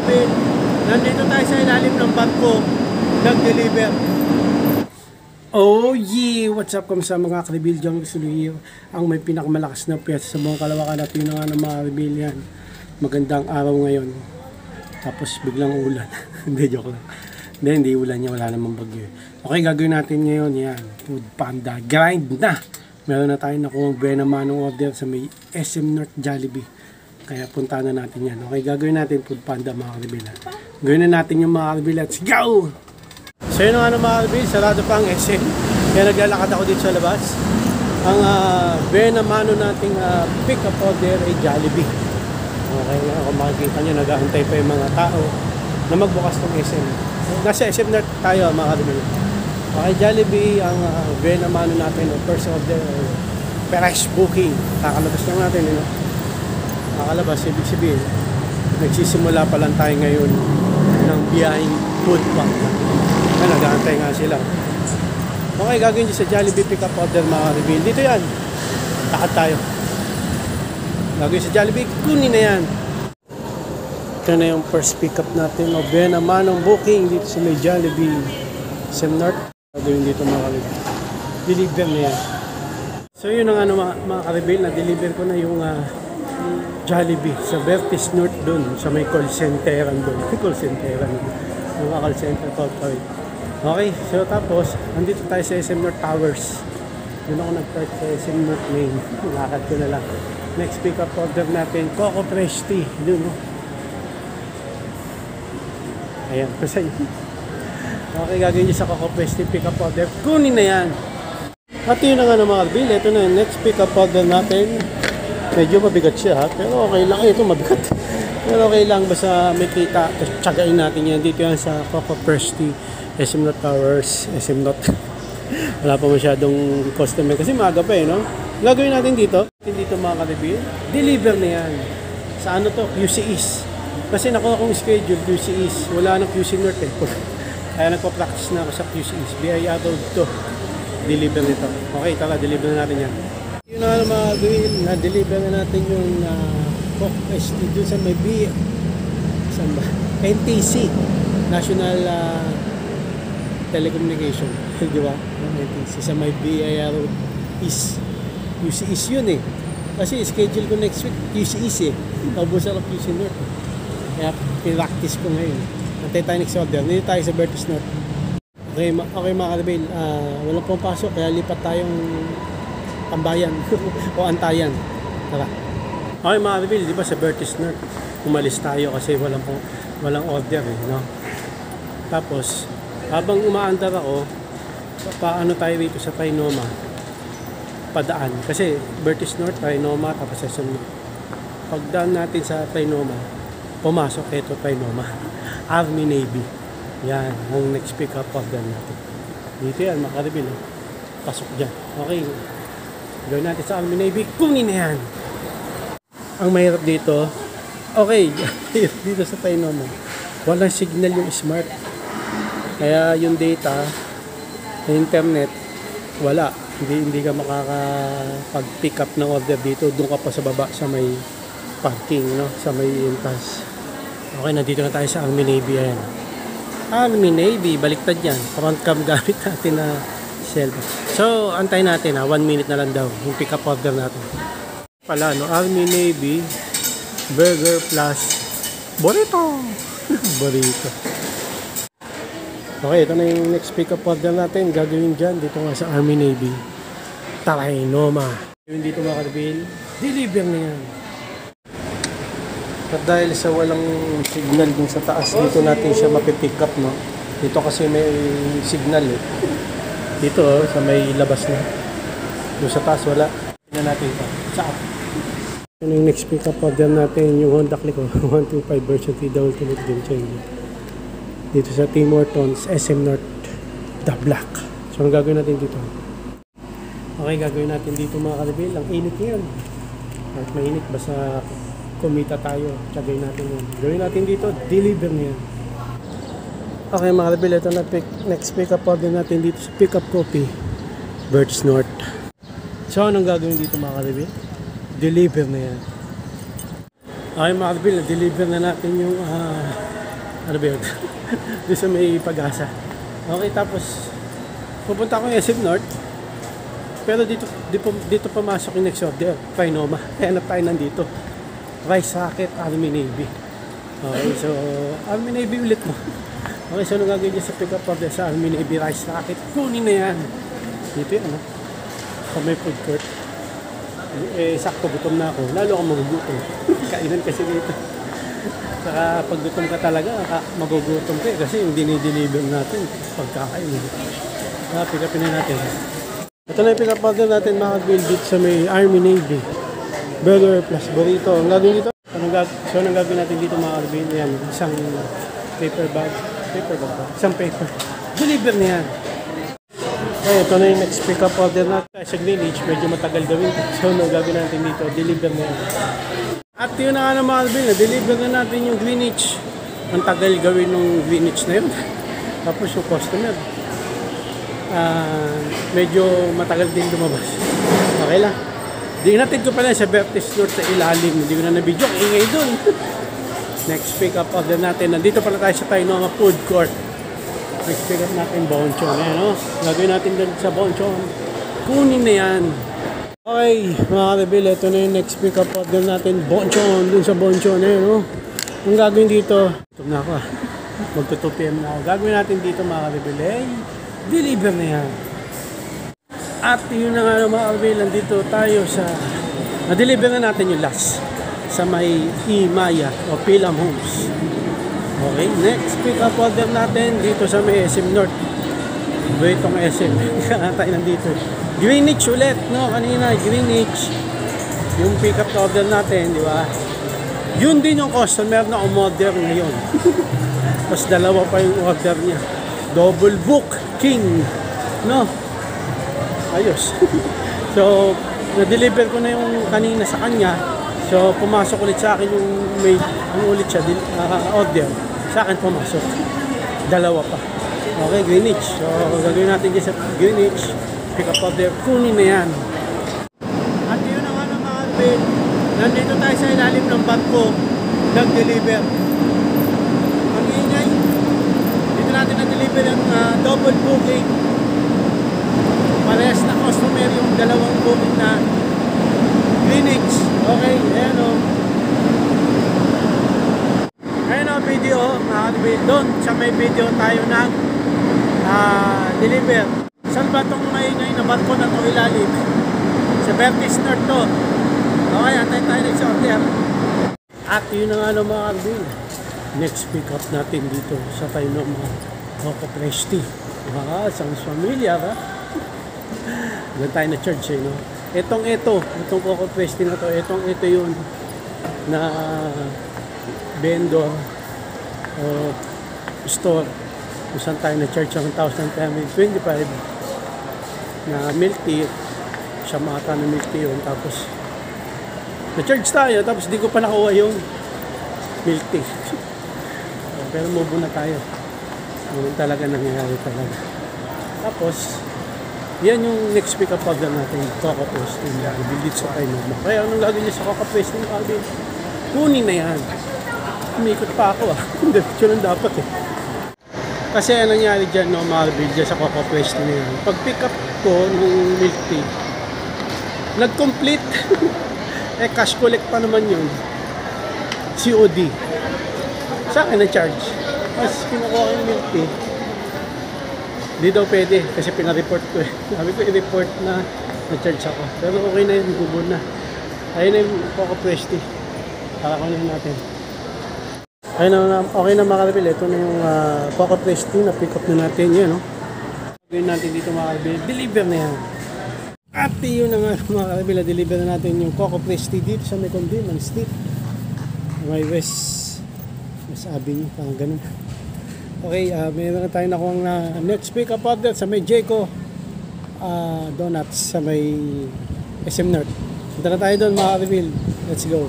Karibin, nandito tayo sa ilalim ng barko, nag-deliver. Oh yeah! What's up kamusta mga Karibil? John Suluyo, ang may pinakamalakas na piyesa sa buong Kalawakan at yun nga ng mga Karibil yan. Magandang araw ngayon. Tapos biglang ulan. Hindi, joke lang. Hindi ulan niya, wala namang bagyo. Okay, gagawin natin ngayon yan. Food Panda. Grind na! Meron na tayo nakuha buena manong order sa may SM North Jollibee. Kaya punta na natin yan. Okay, gagawin natin Food Panda mga Karibil. Gawin na natin yung mga Karibil. Let's go! So yun nga mga Karibil, sarado pa ang SM. Kaya naglalakad ako dito sa labas. Ang buena mano nating pick-up order ay Jollibee. Okay, kung makikita nyo, nag-aantay pa yung mga tao na magbukas ng SM. Nasa SM North tayo mga Karibil. Okay, Jollibee, ang buena mano natin, first order, fresh booking. Kakalabas lang natin, kakalabas, ibig sabihin, nagsisimula pa lang tayo ngayon ng biyaheng Food Panda. Ay, nag-aantay nga sila. Okay, gagawin dito sa Jollibee pick-up order mga Karibil. Dito yan, lakad tayo. Gagawin sa Jollibee, kunin na yan. Ito na yung first pick-up natin o buena manong booking dito sa may Jollibee SM North. Gagawin dito mga Karibil. Deliver na yan. So yun ang mga Karibil, na-deliver ko na yung Jollibee sa Vertis North doon sa may call centeran doon. Call centeran. Mga call center corporate. Okay, so tapos andito tayo sa SM North Towers. Doon ako nag-park sa SM North Main. Lakad ko na lang. Next pick up order natin, Coco Fresh Tea. Doon, ayan, kasi okay, gagawin nyo sa Coco Fresh Tea pick up order. Kunin na yan. At yun na nga ng mga Karibil. Ito na yung next pick up order natin. Medyo mabigat siya, pero okay lang. Ito mabigat. Pero okay lang, basta may kita. Tsagain natin yan. Dito yan sa Coco Fresh Tea, SM North Towers, SM North. Wala pa masyadong customer kasi maaga pa no? Gagawin natin dito. Dito mga Karibil, deliver na yan. Sa ano to? QC East. Kasi nakuha kong schedule QC East. Wala nang QC North Kaya nagpa-practice na ako sa QC East. BIR Road to. Deliver nito. Okay, tara, deliver na natin yan. Yun na mga Karibil, na-deliver na natin yung Coco Fresh Tea dun sa may saan ba? NTC. National Telecommunication. Di ba? NTC. Sa may BIR Road East. QC East yun Kasi schedule ko next week QC East Tapos ako QC North Kaya pinractice ko ngayon. Antay tayo next order. Nandito tayo sa Vertis North. Okay mga Karibil, walang pong pasok kaya lipat tayong tambayan o antayan. Tara. Okay mga Karibil, di ba sa Vertis North umalis tayo kasi walang order no? Tapos habang umaandar ako, paano tayo dito sa Trinoma padaan kasi Vertis North, Trinoma, tapos SM North. Pagdaan natin sa Trinoma, pumasok ito Trinoma Army Navy. Yan ang next pick up order natin. Dito yan mga Karibil, pasok dyan. Okay, gawin natin sa Army Navy, kunin na yan. Ang mahirap dito, okay, dito sa Trinoma walang signal yung smart, kaya yung data na internet wala. Hindi ka makakapag-pick up ng order dito. Doon ka pa sa baba sa may parking, no? Sa may entrance. Okay, nandito na tayo sa Army Navy. Ayan. Army Navy, baliktad yan. Front cam gamit natin na cellphone. So, antayin natin 1 minute na lang daw yung pick up order natin. Pala, no? Army Navy Burger plus Burrito. Burrito. Okay, ito na yung next pick-up order natin. Gagawin dyan, dito nga sa Army Navy Trinoma. Yung dito mga Karibil, deliver na yan. At dahil sa walang signal dun sa taas, dito natin siya mapipick up, no? Dito kasi may signal Dito sa may labas na. Dun sa taas wala. Tingnan natin ito. Sa up. Ito yung next pick-up order natin, yung Honda Click 125 version 3 Ultimate Game Changer. Dito sa Tim Hortons, SM North, The Black. So, ang gagawin natin dito? Okay, gagawin natin dito mga Karibil. Ang init yan. At mainit, basta kumita tayo. Tsagay natin yan. Gawin natin dito, deliver na yan. Okay mga Karibil, ito na next pick up order natin dito sa Pick Up Coffee, Vertis North. So, anong gagawin dito mga Karibil? Deliver na yan. Okay mga Karibil, deliver na natin yung Ano ba yun? Doon sa may Pag-asa. Okay, tapos pupunta ako ng SM North. Pero dito pumasok yung next order, Trinoma. Kaya tayo nandito. Rice Rocket, Army Navy. Okay, so Army Navy ulit mo. Okay, so nung gagawin niya sa pick-up order sa Army Navy Rice Rocket, kunin na yan. Dito yan, ano? Sa may food court. Eh, sakto gutom na ako. Lalo akong magugutom. Kainan kasi dito. Saka pag gutom ka talaga, magugutom ka eh. Kasi yung dinideliver natin, pagkakain. Pick upin na natin. Ito na yung pick up order natin mga build dito sa may Army Navy. Burger plus burrito. Ang gagawin dito? So, ang gagawin natin dito mga build yan. Isang paper bag. Isang paper. Deliver na yan. Okay, ito na yung next pick up order natin. Sa Greenwich, medyo matagal gawin. So, ang gagawin natin dito, deliver na yan. At yun na nga na mga build, deliver na natin yung Greenwich. Ang tagal gawin ng Greenwich na yun. Tapos yung customer. Medyo matagal din lumabas. Okay lang. Dinatid ko pala sa Vertis North sa ilalim. Hindi ko na na-video. Ingay dun. Next pick up order natin. Nandito pala tayo sa Trinoma Food Court. Next pick up natin bonchon. Ayan, no? Gagawin natin dun sa bonchon. Kunin na yan. Okay, mga karebil. Ito na yung next pick up order natin. Bonchon. Dun sa bonchon. Ayan, no? Ang gagawin dito. Ito na ako. Magto 2 PM na ako. Gagawin natin dito mga karebil. Deliver na yan. At yun na nga mga karebil. Nandito tayo sa... Na-deliver na natin yung last. Sa may Himaya o Pilam Homes. Okay, next pick up order natin dito sa may SM North. Itong SM. Kaya tayo nandito. Greenwich ulit, no? Kanina, Greenwich. Yung pick up order natin, di ba? Yun din yung customer na umorder ngayon. Tapos dalawa pa yung order niya. Double book, king. No? Ayos. So, na-deliver ko na yung kanina sa kanya. So, pumasok ulit sa akin yung may ulit siya order. Sa akin pumasok. Dalawa pa. Okay, Greenwich. So, gagawin natin dyan sa Greenwich. Pick up order. Kunin na yan. At yun na nga ng mga kapit. Nandito tayo sa ilalim ng barko. Nag-deliver. Ang ingay. Dito natin na-deliver yung double booking. Parehas na customer yung dalawang booking na Greenwich. Okay, ayan o. Ayan o, video. Doon sa may video tayo nag deliver. Saan ba itong maingay na barko na ito ilalim? Sa Vertis North to. Okay, antay tayo next order. At yun na nga mga Arvin. Next pick up natin dito sa Trinoma Coco Presti. Sounds familiar ha? Doon tayo na church eh, no? Itong Coco Presti na to, ito yun na vendor o store kung saan tayo na church ang 1,325 na milk tea. Siya mata na milk tea yun. Tapos na-charge tayo, tapos di ko pa nakuha yung milk tea. Pero move na tayo. Ganun talaga nangyayari talaga. Tapos yan yung next pick up order natin, Coco Presti na bilit sa Trinoma. Kaya anong gagawin niya sa Coco Presti na Alvin? Kunin na yan. Umikot pa ako Hindi, yun ang dapat eh. Kasi anong nangyari dyan, no, Marvel, dyan sa Coco Presti na yan. Pag pick up ko nung milk tea, nag-complete. Cash collect pa naman yun. COD. Sa akin na charge. Mas kinukuha ko yung milk tea. Hindi daw pwede kasi pinareport ko eh. Sabi ko i-report na na-charge ako. Pero okay na yun, gubo na. Ayun na yung Coco Presti. Kakakunin natin. Ayun na, okay na mga karabili. Ito na yung Coco Presti na pick up na natin. Yan, no? Gawin natin dito mga karabili. Deliver na yan. At yun na nga mga karabili. Deliver na natin yung Coco Presti dito sa may Convenience Street. May West Avenue. Parang ganun. Okay, mayroon na tayo nakuha next pick up order sa may Jayco Donuts sa may SM North. Punta na tayo doon mga karabili. Let's go.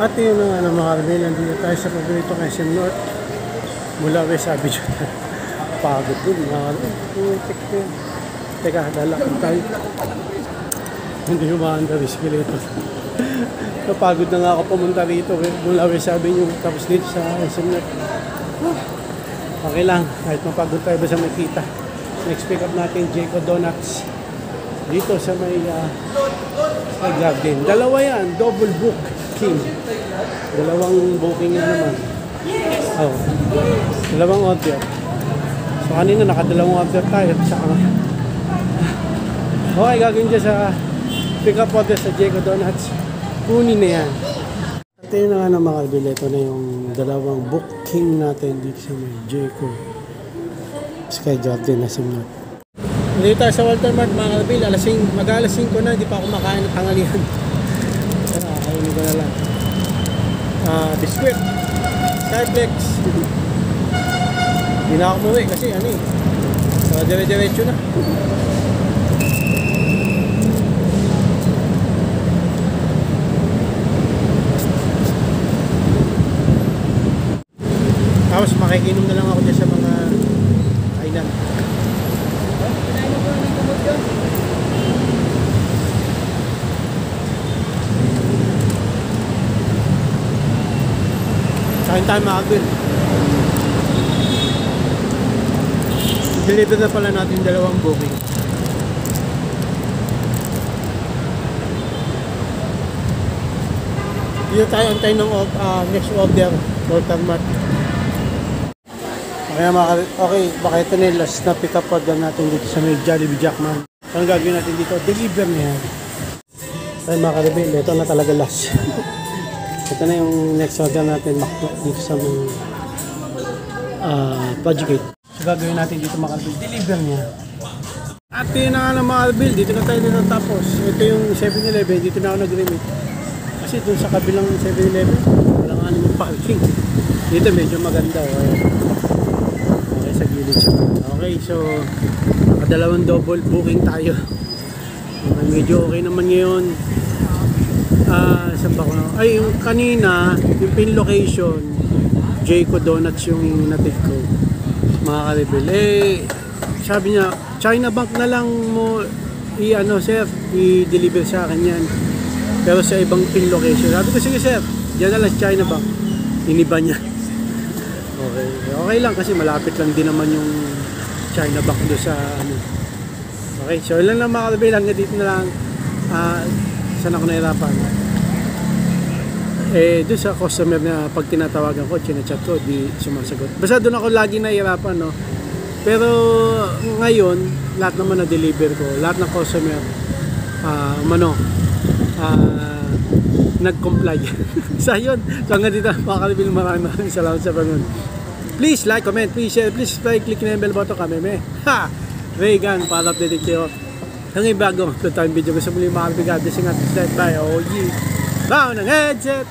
At yun na nga mga karabili. Nandito tayo sa paborito ng SM North. Mula West Avenue. Pagod dun mga karabili. Teka, lalakad tayo. Hindi humahanda bisikileta. Napagod na nga ako pumunta rito. Mula West Avenue tapos dito sa SM North. Okay lang, kahit mapagod tayo basta makita. Next pick up natin, Jayco Donuts. Dito sa may garden. Dalawa yan, double book king. Dalawang booking yan naman. Oh, dalawang order. So kanina nakadalawang order tayo. Okay, gagawin dyan sa pick up order sa Jayco Donuts. Kunin na yan. Ito yun na nga na mga kalbil. Ito na yung dalawang booking natin dito sa may Jayco Sky Garden na simula. Dito tayo sa Walter Mart mga kalbil. Mag-alas 5 na, hindi pa ako makain ng tanghalian. Kainin ko na lang. Biscuit, Skyflex. Hindi na ako umuwi kasi dire-diretso na. Tapos makikinom na lang ako dyan sa mga kainan. Kain tayo mga kalbil. Deliver na pala natin dalawang booking. Dito tayo antay ng next order, Walter Mart. Okay, baka ito na yung last na pick up order natin dito sa may Jollibee Jackman. Ang gagawin natin dito, deliver na yan. Ay mga kalbil, ito na talaga last. Ito na yung next order natin dito sa may Pudgegate. So gagawin natin dito mga kalbil, deliver niya. At yun na nga ng mga kalbil, dito na tayo natapos. Ito yung 7-Eleven, dito na ako nag-remit. Kasi dun sa kabilang 7-Eleven, walang ano yung parking. Dito medyo maganda. Okay, sa gilid siya. Okay, so nakadalawang double booking tayo. Medyo okay naman ngayon. Saan ba ko na? Ay, yung kanina, yung pin location, Jayco Donuts yung natig ko. Mga kalbil. Sabi niya, China Bank na lang mo sir, i-deliver sa akin yan. Pero sa ibang pin location. Sabi ko, sige sir, diyan na lang China Bank. Iniba niya. Okay. Okay lang kasi malapit lang din naman yung China Bank doon sa Okay, so ilan lang mga kalbil. Hanggang dito na lang. Saan ako nahirapan? Doon sa customer na pag tinatawagan ko, chinachat ko, di sumasagot. Basta doon ako lagi nahihirapan, no? Pero ngayon, lahat naman na-deliver ko. Lahat ng customer, nag-comply. So yun. So hanggang dito, mga kalbil, maraming salamat sa panonood. Please like, comment, please share, please subscribe, click na yung bell button kami. Ha! Reagan, para update kayo. Hanggang bago, upload tayong video. Gusto muli mga kalbil, God bless, ingat, bye, oh yeah. Bao ng headset!